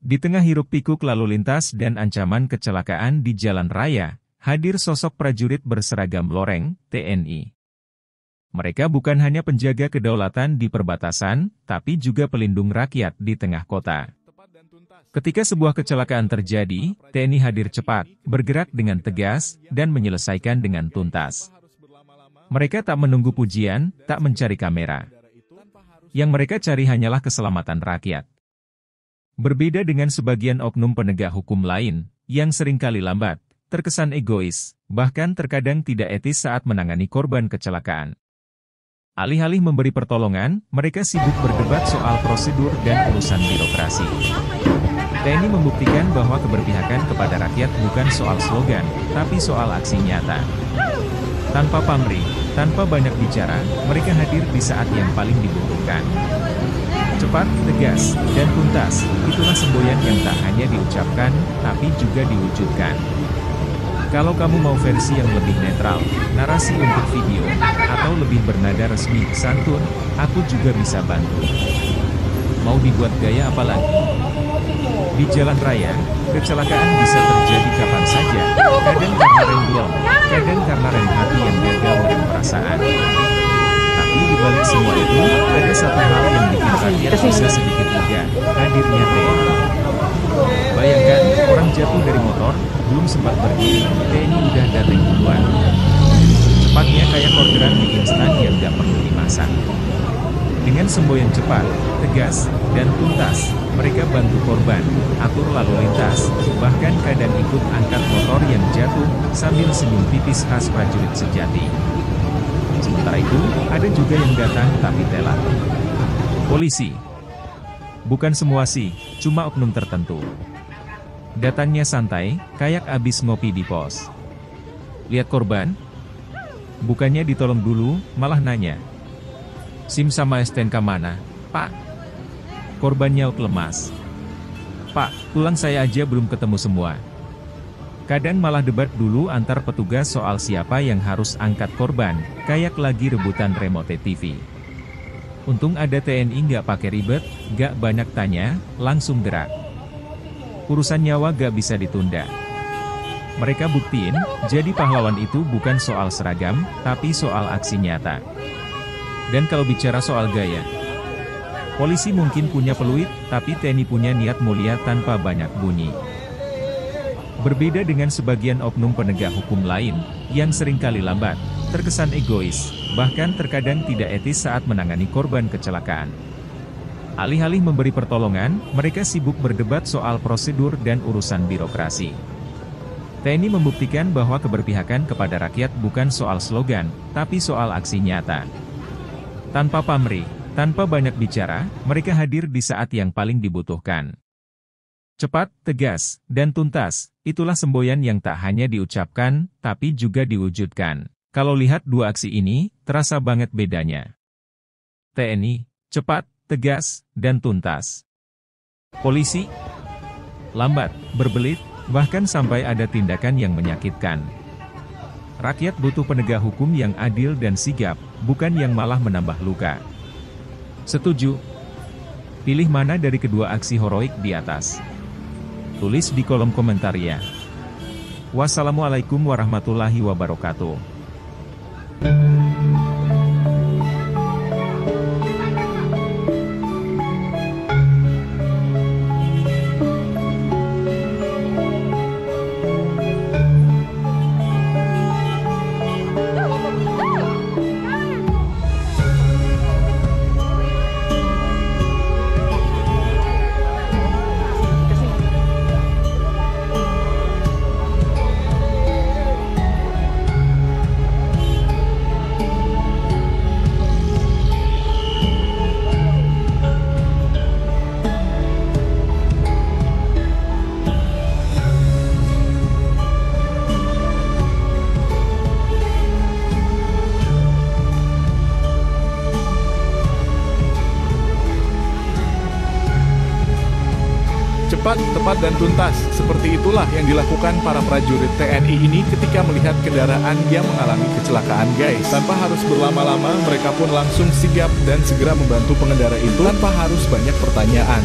Di tengah hiruk-pikuk lalu lintas dan ancaman kecelakaan di jalan raya, hadir sosok prajurit berseragam loreng, TNI. Mereka bukan hanya penjaga kedaulatan di perbatasan, tapi juga pelindung rakyat di tengah kota. Ketika sebuah kecelakaan terjadi, TNI hadir cepat, bergerak dengan tegas, dan menyelesaikan dengan tuntas. Mereka tak menunggu pujian, tak mencari kamera. Yang mereka cari hanyalah keselamatan rakyat. Berbeda dengan sebagian oknum penegak hukum lain, yang seringkali lambat, terkesan egois, bahkan terkadang tidak etis saat menangani korban kecelakaan. Alih-alih memberi pertolongan, mereka sibuk berdebat soal prosedur dan urusan birokrasi. TNI membuktikan bahwa keberpihakan kepada rakyat bukan soal slogan, tapi soal aksi nyata. Tanpa pamrih, tanpa banyak bicara, mereka hadir di saat yang paling dibutuhkan. Cepat, tegas, dan tuntas, itulah semboyan yang tak hanya diucapkan, tapi juga diwujudkan. Kalau kamu mau versi yang lebih netral, narasi untuk video, atau lebih bernada resmi, santun, aku juga bisa bantu. Mau dibuat gaya apa lagi? Di jalan raya, kecelakaan bisa terjadi kapan saja, kadang karena rem belum, kadang karena rem hati yang gagal merem perasaan. Tapi di balik semua itu, ada satu hal yang bikin rakyat bisa sedikit lega, hadirnya TNI. Bayangkan, orang jatuh dari motor, belum sempat berdiri, TNI udah datang duluan. Cepatnya kayak orderan mie instan yang gak perlu dimasak. Dengan semboyan cepat, tegas, dan tuntas, mereka bantu korban, atur lalu lintas, bahkan kadang ikut angkat motor yang jatuh, sambil senyum tipis khas prajurit sejati. Sementara itu, ada juga yang datang tapi telat. Polisi. Bukan semua sih, cuma oknum tertentu. Datangnya santai, kayak abis ngopi di pos. Lihat korban? Bukannya ditolong dulu, malah nanya. SIM sama STNK mana, Pak? Korban nyaut lemas. Pak, tulang saya aja belum ketemu semua. Kadang malah debat dulu antar petugas soal siapa yang harus angkat korban, kayak lagi rebutan remote TV. Untung ada TNI nggak pakai ribet, nggak banyak tanya, langsung gerak. Urusan nyawa gak bisa ditunda. Mereka buktiin, jadi pahlawan itu bukan soal seragam, tapi soal aksi nyata. Dan kalau bicara soal gaya, polisi mungkin punya peluit, tapi TNI punya niat mulia tanpa banyak bunyi. Berbeda dengan sebagian oknum penegak hukum lain, yang seringkali lambat, terkesan egois, bahkan terkadang tidak etis saat menangani korban kecelakaan. Alih-alih memberi pertolongan, mereka sibuk berdebat soal prosedur dan urusan birokrasi. TNI membuktikan bahwa keberpihakan kepada rakyat bukan soal slogan, tapi soal aksi nyata. Tanpa pamrih, tanpa banyak bicara, mereka hadir di saat yang paling dibutuhkan. Cepat, tegas, dan tuntas, itulah semboyan yang tak hanya diucapkan, tapi juga diwujudkan. Kalau lihat dua aksi ini, terasa banget bedanya. TNI, cepat, tegas, dan tuntas. Polisi, lambat, berbelit, bahkan sampai ada tindakan yang menyakitkan. Rakyat butuh penegak hukum yang adil dan sigap, bukan yang malah menambah luka. Setuju? Pilih mana dari kedua aksi heroik di atas? Tulis di kolom komentar ya. Wassalamualaikum warahmatullahi wabarakatuh. Cepat, tepat, dan tuntas. Seperti itulah yang dilakukan para prajurit TNI ini ketika melihat kendaraan yang mengalami kecelakaan, guys. Tanpa harus berlama-lama, mereka pun langsung sigap dan segera membantu pengendara itu tanpa harus banyak pertanyaan.